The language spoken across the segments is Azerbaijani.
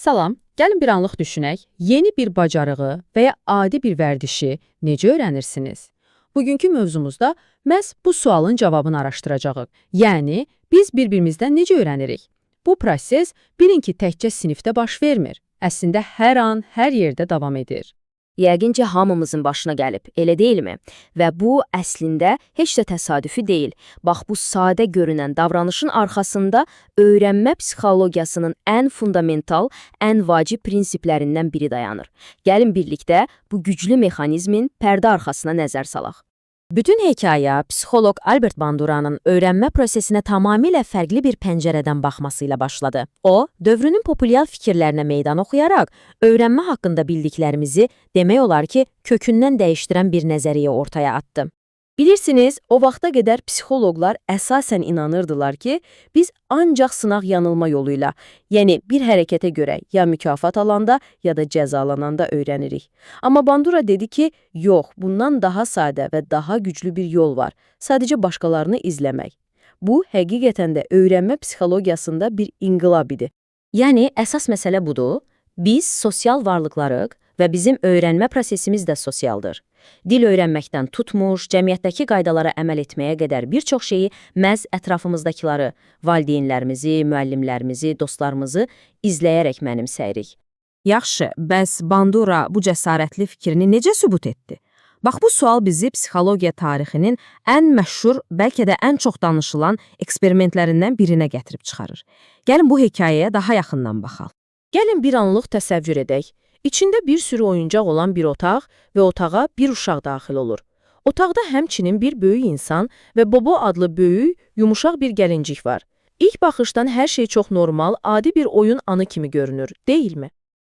Salam, gəlin bir anlıq düşünək. Yeni bir bacarığı və ya adi bir vərdişi necə öyrənirsiniz? Bugünkü mövzumuzda məhz bu sualın cavabını araşdıracağıq. Yəni, biz bir-birimizdən necə öyrənirik? Bu proses bilin ki, təkcə sinifdə baş vermir. Əslində hər an, hər yerdə davam edir. Yəqin ki, hamımızın başına gəlib, elə deyilmi? Və bu, əslində, heç də təsadüfi deyil. Bax, bu sadə görünən davranışın arxasında öyrənmə psixologiyasının ən fundamental, ən vacib prinsiplərindən biri dayanır. Gəlin birlikdə bu güclü mexanizmin pərdə arxasına nəzər salaq. Bütün hekayə psixoloq Albert Bandura'nın öyrənmə prosesinə tamamilə fərqli bir pəncərədən baxması ilə başladı. O, dövrünün populyar fikirlərinə meydan oxuyaraq, öyrənmə haqqında bildiklərimizi demək olar ki, kökündən dəyişdirən bir nəzəriyyə ortaya atdı. Bilirsiniz, o vaxta qədər psixoloqlar əsasən inanırdılar ki, biz ancaq sınaq-yanılma yoluyla, yəni bir hərəkətə görə ya mükafat alanda, ya da cəzalananda öyrənirik. Amma Bandura dedi ki, yox, bundan daha sadə və daha güclü bir yol var, sadəcə başqalarını izləmək. Bu, həqiqətən də öyrənmə psixologiyasında bir inqilab idi. Yəni, əsas məsələ budur, biz sosial varlıqlarıq və bizim öyrənmə prosesimiz də sosialdır. Dil öyrənməkdən tutmuş, cəmiyyətdəki qaydalara əməl etməyə qədər bir çox şeyi məhz ətrafımızdakıları, valideynlərimizi, müəllimlərimizi, dostlarımızı izləyərək mənimsəyirik. Yaxşı, bəs Bandura bu cəsarətli fikrini necə sübut etdi? Bax, bu sual bizi psixologiya tarixinin ən məşhur, bəlkə də ən çox danışılan eksperimentlərindən birinə gətirib çıxarır. Gəlin bu hekayəyə daha yaxından baxaq. Gəlin bir anlıq təsəvvür edək. İçində bir sürü oyuncaq olan bir otaq və otağa bir uşaq daxil olur. Otaqda həmçinin bir böyük insan və Bobo adlı böyük, yumuşaq bir gəlincik var. İlk baxışdan hər şey çox normal, adi bir oyun anı kimi görünür, deyilmi?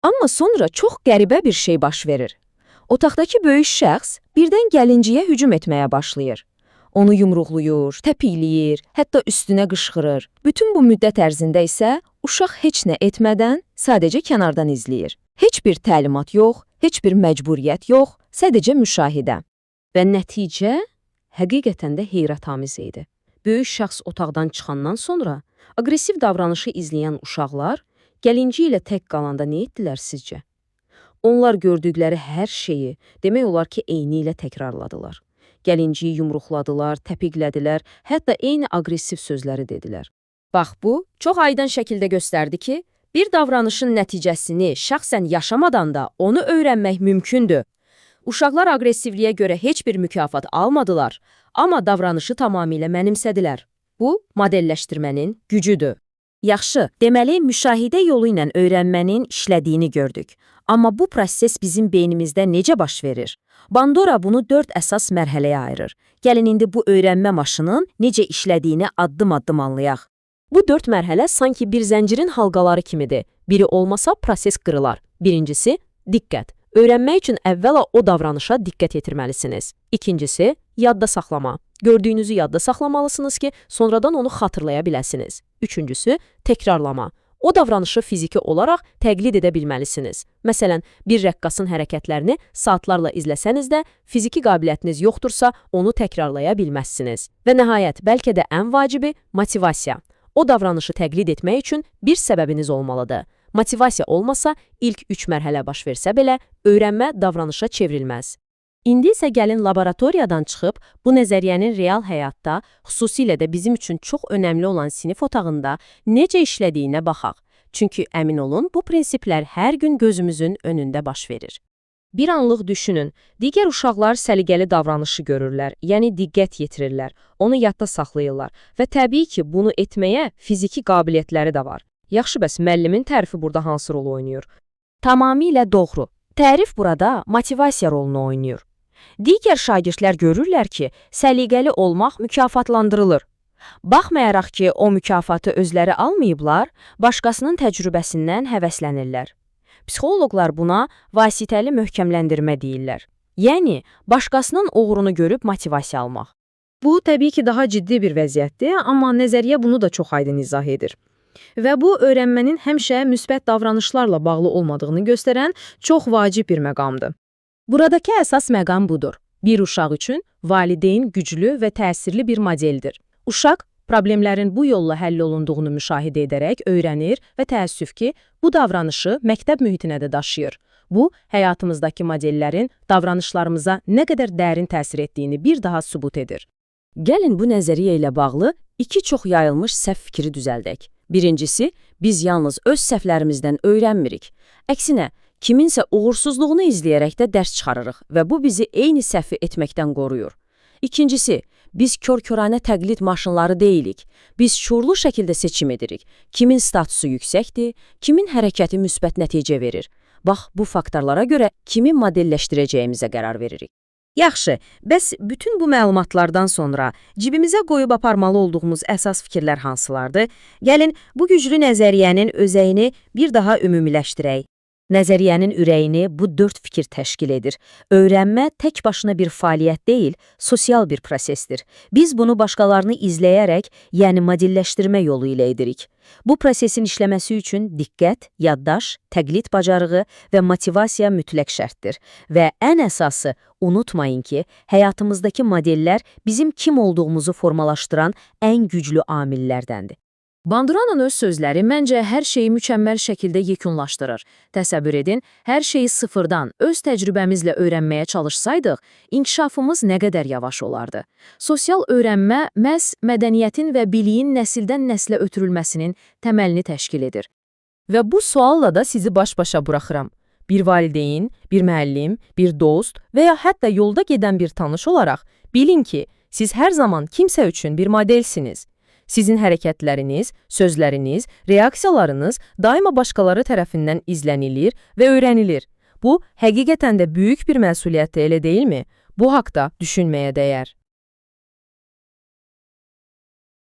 Amma sonra çox qəribə bir şey baş verir. Otaqdakı böyük şəxs birdən gəlinciyə hücum etməyə başlayır. Onu yumruqluyur, təpikləyir, hətta üstünə qışqırır. Bütün bu müddət ərzində isə uşaq heç nə etmədən sadəcə kənardan izləyir. Heç bir təlimat yox, heç bir məcburiyyət yox, sadəcə müşahidə. Və nəticə həqiqətən də heyrətamiz idi. Böyük şəxs otaqdan çıxandan sonra aqressiv davranışı izləyən uşaqlar gəlinci ilə tək qalanda nə etdilər sizcə? Onlar gördükləri hər şeyi, demək olar ki, eyni ilə təkrarladılar. Gəlinciyi yumruqladılar, təpiklədilər, hətta eyni aqressiv sözləri dedilər. Bax bu, çox aydın şəkildə göstərdi ki, bir davranışın nəticəsini şəxsən yaşamadan da onu öyrənmək mümkündür. Uşaqlar aqressivliyə görə heç bir mükafat almadılar, amma davranışı tamamilə mənimsədilər. Bu, modelləşdirmənin gücüdür. Yaxşı, deməli, müşahidə yolu ilə öyrənmənin işlədiyini gördük. Amma bu proses bizim beynimizdə necə baş verir? Bandura bunu 4 əsas mərhələyə ayırır. Gəlin indi bu öyrənmə maşının necə işlədiyini addım-addım anlayaq. Bu 4 mərhələ sanki bir zəncirin halqaları kimidir. Biri olmasa proses qırılar. Birincisi, diqqət. Öyrənmək üçün əvvəla o davranışa diqqət yetirməlisiniz. İkincisi, yadda saxlama. Gördüyünüzü yadda saxlamalısınız ki, sonradan onu xatırlaya biləsiniz. Üçüncüsü, təkrarlama. O davranışı fiziki olaraq təqlid edə bilməlisiniz. Məsələn, bir rəqqasın hərəkətlərini saatlarla izləsəniz də, fiziki qabiliyyətiniz yoxdursa, onu təkrarlaya bilməzsiniz. Və nəhayət, bəlkə də ən vacibi, motivasiya. O davranışı təqlid etmək üçün bir səbəbiniz olmalıdır. Motivasiya olmasa, ilk 3 mərhələ baş versə belə, öyrənmə davranışa çevrilməz. İndi isə gəlin laboratoriyadan çıxıb, bu nəzəriyyənin real həyatda, xüsusilə də bizim üçün çox önəmli olan sinif otağında necə işlədiyinə baxaq. Çünki əmin olun, bu prinsiplər hər gün gözümüzün önündə baş verir. Bir anlıq düşünün, digər uşaqlar səliqəli davranışı görürlər, yəni diqqət yetirirlər, onu yadda saxlayırlar və təbii ki, bunu etməyə fiziki qabiliyyətləri də var. Yaxşı, bəs müəllimin tərifi burada hansı rol oynayır? Tamamilə doğru. Tərif burada motivasiya rolunu oynayır. Digər şagirdlər görürlər ki, səliqəli olmaq mükafatlandırılır. Baxmayaraq ki, o mükafatı özləri almayıblar, başqasının təcrübəsindən həvəslənirlər. Psixoloqlar buna vasitəli möhkəmləndirmə deyirlər. Yəni, başqasının uğurunu görüb motivasiya almaq. Bu, təbii ki, daha ciddi bir vəziyyətdir, amma nəzəriyyə bunu da çox aydın izah edir. Və bu, öyrənmənin həmişə müsbət davranışlarla bağlı olmadığını göstərən çox vacib bir məqamdır. Buradakı əsas məqam budur. Bir uşaq üçün valideyn güclü və təsirli bir modeldir. Uşaq Problemlərin bu yolla həll olunduğunu müşahidə edərək öyrənir və təəssüf ki, bu davranışı məktəb mühitinə də daşıyır. Bu, həyatımızdakı modellərin davranışlarımıza nə qədər dərin təsir etdiyini bir daha sübut edir. Gəlin bu nəzəriyyə ilə bağlı iki çox yayılmış səhv fikri düzəldək. Birincisi, biz yalnız öz səhvlərimizdən öyrənmirik. Əksinə, kiminsə uğursuzluğunu izləyərək də dərs çıxarırıq və bu bizi eyni səhvi etməkdən qoruyur. İkincisi, biz kör-köranə təqlid maşınları deyilik. Biz şuurlu şəkildə seçim edirik. Kimin statusu yüksəkdir, kimin hərəkəti müsbət nəticə verir. Bax, bu faktorlara görə kimi modelləşdirəcəyimizə qərar veririk. Yaxşı, bəs bütün bu məlumatlardan sonra cibimizə qoyub aparmalı olduğumuz əsas fikirlər hansılardır? Gəlin, bu güclü nəzəriyyənin özəyini bir daha ümumiləşdirək. Nəzəriyyənin ürəyini bu 4 fikir təşkil edir. Öyrənmə tək başına bir fəaliyyət deyil, sosial bir prosesdir. Biz bunu başqalarını izləyərək, yəni modelləşdirmə yolu ilə edirik. Bu prosesin işləməsi üçün diqqət, yaddaş, təqlid bacarığı və motivasiya mütləq şərtdir. Və ən əsası, unutmayın ki, həyatımızdakı modellər bizim kim olduğumuzu formalaşdıran ən güclü amillərdəndir. Banduranın öz sözləri məncə hər şeyi mükəmməl şəkildə yekunlaşdırır. Təsəvvür edin, hər şeyi sıfırdan, öz təcrübəmizlə öyrənməyə çalışsaydıq, inkişafımız nə qədər yavaş olardı. Sosial öyrənmə məhz mədəniyyətin və biliyin nəsildən nəslə ötürülməsinin təməlini təşkil edir. Və bu sualla da sizi baş-başa buraxıram. Bir valideyn, bir müəllim, bir dost və ya hətta yolda gedən bir tanış olaraq bilin ki, siz hər zaman kimsə üçün bir modelsiniz. Sizin hərəkətləriniz, sözləriniz, reaksiyalarınız daima başqaları tərəfindən izlənilir və öyrənilir. Bu, həqiqətən də böyük bir məsuliyyətdir, elə deyilmi? Bu haqda düşünməyə dəyər.